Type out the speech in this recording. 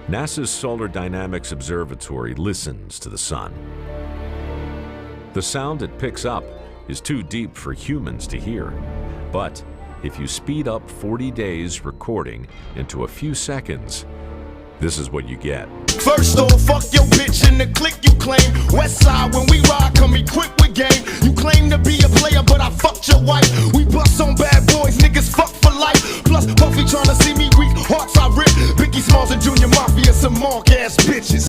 NASA's Solar Dynamics Observatory listens to the sun. The sound it picks up is too deep for humans to hear. But if you speed up 40 days recording into a few seconds, this is what you get. First off, fuck your bitch and the clique you claim. West side, when we ride, come equipped with game. You claim to be a player, but I fucked your wife.